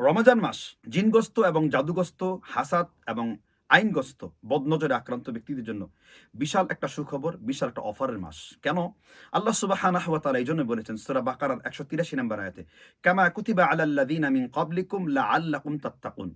রমজান মাস জিনগ্রস্ত এবং জাদুগ্রস্ত, হাসাদ এবং আইনগ্রস্ত বদনজরে আক্রান্ত ব্যক্তিদের জন্য বিশাল একটা সুখবর, বিশাল একটা অফারের মাস। কেন? আল্লাহ সুবহানাহু ওয়া তাআলা এইজন্য বলেছেন সূরা বাকারার ১৮৩ নম্বর আয়াতে, কামা কুতিবা আলাল্লাযীনা মিন ক্বাবলিকুম লাআল্লাকুম তাত্তাকুন।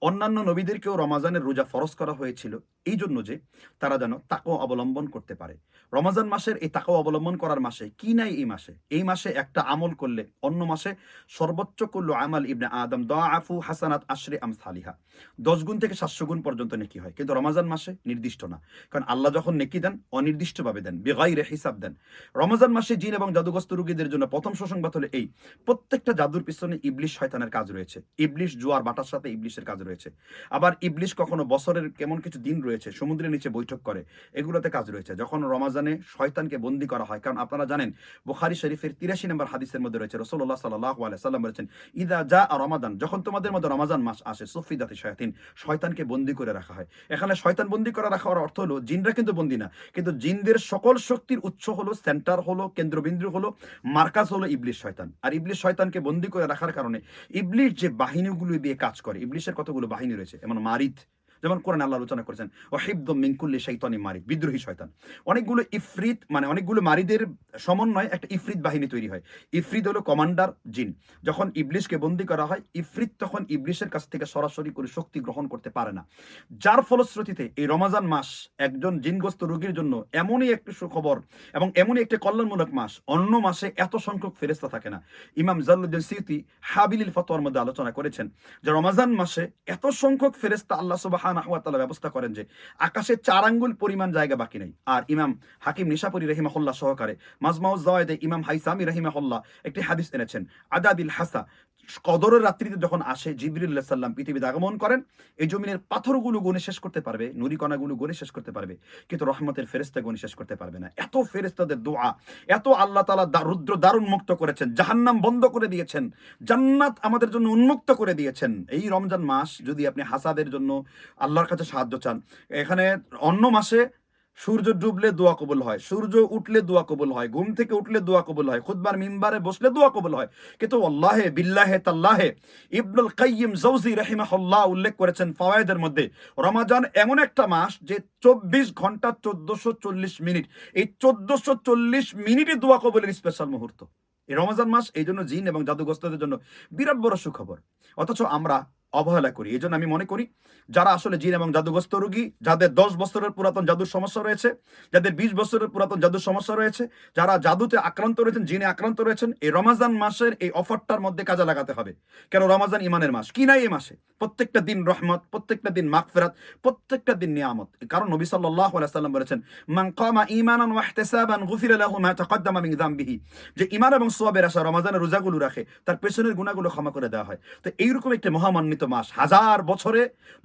অন্যান্য নবীদেরকেও রমাজানের রোজা ফরজ করা হয়েছিল এই জন্য যে তারা যেন তাকওয়া অবলম্বন করতে পারে। রমাজান মাসের এই তাকওয়া অবলম্বন করার মাসে কি নাই এই মাসে? এই মাসে একটা আমল করলে অন্য মাসে সর্বোচ্চ কুল্লু আমাল ইবনে আদম দাআফু হাসানাত আশরি আমসালিহা, ১০ গুণ থেকে ৭০০ গুণ পর্যন্ত নেকি হয়। কিন্তু রমাজান মাসে নির্দিষ্ট না, কারণ আল্লাহ যখন নেকি দেন অনির্দিষ্টভাবে দেন, বেগাইরে হিসাব দেন। রমজান মাসে জিন এবং জাদুগ্রস্ত রোগীদের জন্য প্রথম সুসংবাদ হলো এই, প্রত্যেকটা জাদুর পিছনে ইবলিশ শয়তানের কাজ রয়েছে। ইবলিশ জোয়ার বাটার সাথে ইবলিশের কাজ রয়েছে। আবার ইবলিশ কখনো বছরের কেমন কিছু দিন রয়েছে সমুদ্রের নিচে বৈঠক করে, এগুলোতে কাজ রয়েছে। যখন রমাজানে শয়তানকে বন্দী করা হয়, কারণ আপনারা জানেন বুখারী শরীফের ৮৩ নম্বর হাদিসের মধ্যে রয়েছে, রাসূলুল্লাহ সাল্লাল্লাহু আলাইহি সাল্লাম বলেছেন, ইদা জা রমাদান, যখন তোমাদের মধ্যে রমাজান মাস আসে, সুফিদাতি শায়াতিন, শয়তানকে বন্দী করে রাখা হয়। এখানে শয়তান বন্দী করে রাখার অর্থ হলো জিনরা কিন্তু বন্দী না, কিন্তু জিনদের সকল শক্তির উৎস হলো, সেন্টার হলো, কেন্দ্রবিন্দু হলো, মার্কাজ হলো ইবলিশ শয়তান। আর ইবলিশ শয়তানকে বন্দী করে রাখার কারণে ইবলিশ যে বাহিনীগুলো দিয়ে কাজ করে, ইবলিশের কতগুলো বাহিনী রয়েছে, এমন মারিদ, যেমন কোরআন আল্লাহ আলোচনা করেছেন ওয়াহিবদুম মিন কুল্লি শাইতানিন মারিদ, বিদ্রোহী শয়তান। অনেকগুলো ইফরিত, মানে অনেকগুলো মারিদের সমন্বয়ে একটা ইফরিত বাহিনী তৈরি হয়। ইফরিত হলো কমান্ডার জিন। যখন ইবলিশকে বন্দী করা হয়, ইফরিত তখন ইবলিশের কাছ থেকে সরাসরি করে শক্তি গ্রহণ করতে পারে না। যার ফলশ্রুতিতে এই রমাজান মাস একজন জিনগ্রস্ত রোগীর জন্য এমনই একটি সুখবর এবং এমনই একটি কল্যাণমূলক মাস, অন্য মাসে এত সংখ্যক ফেরেশতা থাকে না। ইমাম জালালউদ্দিন সিয়ুতী হাবিলিল ফতোয়ার মধ্যে আলোচনা করেছেন যে রমাজান মাসে এত সংখ্যক ফেরেশতা আল্লাহ সুবহানাহু ওয়া তাআলা ব্যবস্থা করেন যে আকাশে ৪ আঙ্গুল পরিমাণ জায়গা বাকি নেই। আর ইমাম হাকিম নিশাপুরী রাহিমাহুল্লাহ সহকারে মাজমাউজ যাওয়ায়েদে ইমাম হাইসামি রাহিমাহুল্লাহ একটি হাদিস এনেছেন, আদাদিল হাসা, কদরের রাত্রিতে যখন আসে জিবরিল আলাইহিস সালাম পৃথিবীতে আগমন করেন, এই জমিনের পাথরগুলো গুণে শেষ করতে পারবে, নুরিকণাগুলো গুণে শেষ করতে পারবে, কিন্তু রহমতের ফেরেশতা গুণে শেষ করতে পারবে না। এত ফেরেশতাদের দোয়া, এত আল্লাহ তাআলা রুদ্র দ্বার উন্মুক্ত করেছেন, জাহান্নাম বন্ধ করে দিয়েছেন, জান্নাত আমাদের জন্য উন্মুক্ত করে দিয়েছেন। এই রমজান মাস যদি আপনি হাসাদের জন্য আল্লাহর কাছে সাহায্য চান, এখানে অন্য মাসে সূর্য ডুবলে দোয়া কবুল হয়, সূর্য উঠলে দোয়া কবুল হয়, ঘুম থেকে উঠলে দোয়া কবুল হয়, খুতবার মিম্বারে বসলে দোয়া কবুল হয়। কিন্তু আল্লাহে বিল্লাহে তাল্লাহে ইবনুল কাইয়িম জাওজি রাহিমাহুল্লাহ উল্লেখ করেছেন ফাওয়ায়েদের মধ্যে, রমাজান এমন একটা মাস যে ২৪ ঘন্টা ১৪৪০ মিনিট, এই ১৪৪০ মিনিটই দোয়া কবুলের স্পেশাল মুহূর্ত। এই রমাজান মাস এই জন্য জিন এবং জাদুগ্রস্তদের জন্য বিরাট বড় সুখবর, অথচ আমরা অবহেলা করি। এই জন্য আমি মনে করি যারা আসলে জিন এবং জাদুগ্রস্ত রোগী, যাদের ১০ বছরের পুরাতন জাদুর সমস্যা রয়েছে, যাদের ২০ বছরের পুরাতন জাদুর সমস্যা রয়েছে, যারা জাদুতে আক্রান্ত রয়েছেন, জিনে আক্রান্ত রয়েছেন, এই রমাজান মাসের এই অফারটার মধ্যে কাজে লাগাতে হবে। কেন? রমাজান ইমানের মাস। কি নাই এই মাসে? প্রত্যেকটা দিন রহমত, প্রত্যেকটা দিন মাগফিরাত, প্রত্যেকটা দিন নিয়ামত। কারণ নবী সাল্লাল্লাহু আলাইহি ওয়াসাল্লাম বলেছেন, মান কামা ঈমানান ওয়া ইহতিসাবান গুফিরা লাহু মা তাকদ্দামা মিন যামবিহি, যে ঈমান এবং সওয়াবের আশা রমাজানের রোজাগুলো রাখে, তার পেছনের গুনাহগুলো ক্ষমা করে দেওয়া হয়। তো এইরকম একটি মহামান্বিত মাস, হাজার বছরে,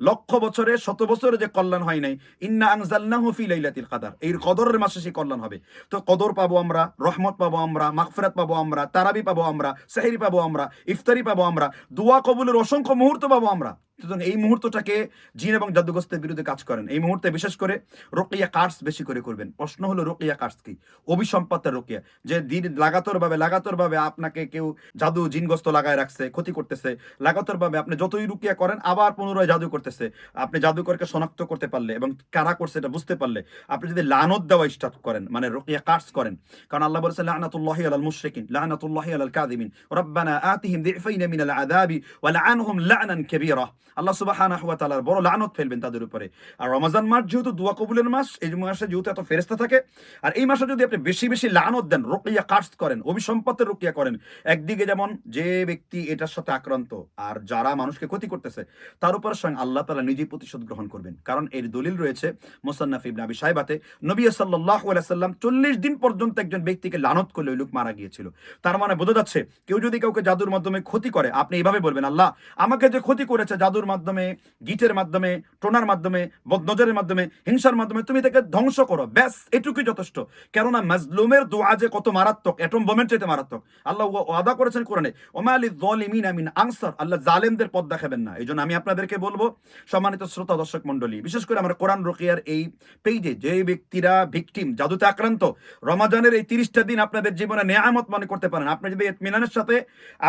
লক্ষ বছরে, শত বছরে যে কল্যাণ হয় নাই, ইন্না আনজালনাহু ফি লাইলাতিল কদর, এই কদরের মাসে সেই কল্যাণ হবে। তো কদর পাবো আমরা, রহমত পাবো আমরা, মাগফিরাত পাবো আমরা, তারাবি পাবো আমরা, সেহরি পাবো আমরা, ইফতারি পাবো আমরা, দোয়া কবুলের অসংখ্য মুহূর্ত পাবো আমরা। সুতরাং এই মুহূর্তটাকে জিন এবং জাদুগ্রস্তের বিরুদ্ধে কাজ করেন। এই মুহূর্তে বিশেষ করে রুকিয়া কার্ডস বেশি করে করবেন। প্রশ্ন হলো রুকিয়া কার্ডস কি? অভিসম্পাতের রুকিয়া, যে দিন লাগাতারভাবে আপনাকে কেউ জাদু জিনগ্রস্ত লাগায় রাখছে, ক্ষতি করতেছে, লাগাতারভাবে আপনি যতই রুকিয়া করেন আবার পুনরায় জাদু করতেছে। আপনি জাদুকরকে শনাক্ত করতে পারলে এবং কারা করছে এটা বুঝতে পারলে আপনি যদি লানত দেওয়া স্টার্ট করেন, মানে রুকিয়া কার্ডস করেন, কারণ আল্লাহ বলেছেন লানাতুল্লাহি আলাল মুশরিকিন লানাতুল্লাহি আলাল কাযিবিন রব্বানা আতিহিম যিফাইন মিনাল আযাবি ওয়া লাআনহুম লা'নান কাবীরা। আল্লাহ সুবহানাহু ওয়া তাআলার বড় লানত ফেলবেন তাদের উপরে। আর রমাজান মাস যেহেতু দোয়া কবুলের মাস, এই মাসে যেহেতু এত ফেরেশতা থাকে, আর এই মাসে যদি আপনি বেশি বেশি লানত দেন, রুকিয়া কার্ডস করেন, অভিসম্পত্তির রুকিয়া করেন, একদিকে যেমন যে ব্যক্তি এটার সাথে আক্রান্ত আর যারা মানুষকে ক্ষতি করতেছে তার উপর স্বয়ং আল্লাহ তাআলা নিজেই প্রতিশোধ গ্রহণ করবেন। কারণ এর দলিল রয়েছে মুসান্নাফ ইবনে আবি শাইবাতে, নবী সাল্লাল্লাহু আলাইহি সাল্লাম ৪০ দিন পর্যন্ত একজন ব্যক্তিকে লানত করলে ওই লোক মারা গিয়েছিল। তার মানে বোঝা যাচ্ছে কেউ যদি কাউকে জাদুর মাধ্যমে ক্ষতি করে, আপনি এইভাবে বলবেন, আল্লাহ আমাকে যে ক্ষতি করেছে জাদুর জাদুর মাধ্যমে, গিটের মাধ্যমে, টোনার মাধ্যমে, বদনজরের মাধ্যমে, হিংসার মাধ্যমে তুমি তাকে ধ্বংস করো, ব্যাস এটুকুই যথেষ্ট। কেননা মাজলুমের দোয়া যে কত মারাত্মক, অ্যাটম বোমের চাইতে মারাত্মক। আল্লাহ ওয়াদা করেছেন কোরআনে, ওমা লিয-যালিমিনা মিন আনসার, আল্লাহ জালেমদের পথ দেখাবেন না। এইজন্য আমি আপনাদেরকে বলবো, সম্মানিত শ্রোতা দর্শক মণ্ডলী, বিশেষ করে আমরা কোরআন রুকিয়ার এই পেজে যে ব্যক্তিরা ভিকটিম, জাদুতে আক্রান্ত, রমাজানের এই 30টা দিন আপনাদের জীবনে নেয়ামত মনে করতে পারেন। আপনি যদি ইতমিনানের সাথে,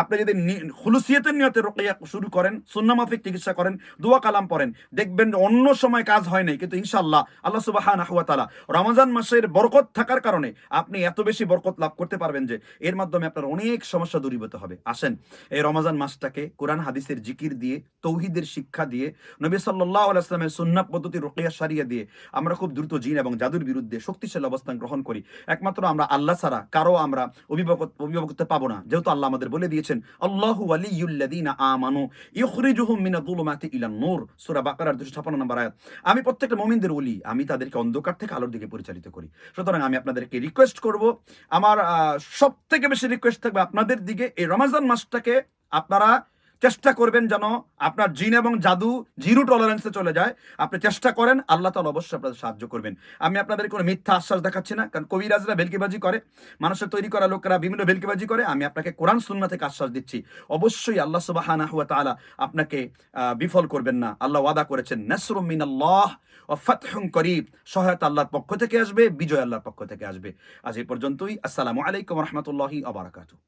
আপনি যদি খুলুসিয়তের নিয়তে রুকিয়া শুরু করেন, সুন্নাহ মাফিক চিকিৎসা করেন, দোয়া কালাম পড়েন, দেখবেন অন্য সময় কাজ হয় নাই, কিন্তু ইনশাআল্লাহ আল্লাহ সুবহানাহু ওয়া তাআলা রমজান মাসের বরকত থাকার কারণে আপনি এত বেশি বরকত লাভ করতে পারবেন যে এর মাধ্যমে আপনার অনেক সমস্যা দূরীভূত হবে। আসেন এই রমজান মাসটাকে কোরআন হাদিসের জিকির দিয়ে, তৌহিদের শিক্ষা দিয়ে, নবী সাল্লাল্লাহু আলাইহি ওয়াসাল্লামের সুন্নাহ পদ্ধতি রুকিয়া শারিয়া দিয়ে আমরা খুব দ্রুত জিন এবং জাদুর বিরুদ্ধে শক্তিশালী অবস্থান গ্রহণ করি। একমাত্র আমরা আল্লাহ ছাড়া কারো আমরা অভিভাবকত্ব পাবো না, যেহেতু আল্লাহ আমাদের বলে দিয়েছেন, আল্লাহু ওয়ালিয়ুল্লাযীনা আমানু ইখরিজুহুম মিনায-যুলুমাতি ইলান-নূর, সূরা বাকারার 256 নম্বর আয়াত। আমি প্রত্যেকটা মুমিনদের ওলি, আমি তাদেরকে অন্ধকার থেকে আলোর দিকে পরিচালিত করি। সুতরাং আমি আপনাদেরকে রিকোয়েস্ট করব, আমার সবথেকে বেশি রিকোয়েস্ট থাকবে আপনাদের দিকে, এই রমজান মাসটাকে আপনারা চেষ্টা করবেন যেন আপনার জিন এবং জাদু জিরো টলারেন্সে চলে যায়। আপনি চেষ্টা করেন, আল্লাহ তাআলা অবশ্যই আপনাদের সাহায্য করবেন। আমি আপনাদের কোনো মিথ্যা আশ্বাস দেখাচ্ছি না, কারণ কবিরাজরা ভেলকিবাজি করে, মানুষের তৈরি করা লোকেরা বিভিন্ন ভেলকিবাজি করে। আমি আপনাকে কোরআন সুন্নাহ থেকে আশ্বাস দিচ্ছি, অবশ্যই আল্লাহ সুবহানাহু ওয়া তাআলা আপনাকে বিফল করবেন না। আল্লাহ ওয়াদা করেছেন, নাসরুম মিনাল্লাহ ওয়া ফাতহুন করিব, সহায়তা আল্লাহর পক্ষ থেকে আসবে, বিজয় আল্লাহর পক্ষ থেকে আসবে। আজ এই পর্যন্তই। আসসালামু আলাইকুম ওয়া রাহমাতুল্লাহি ওয়া বারাকাতুহু।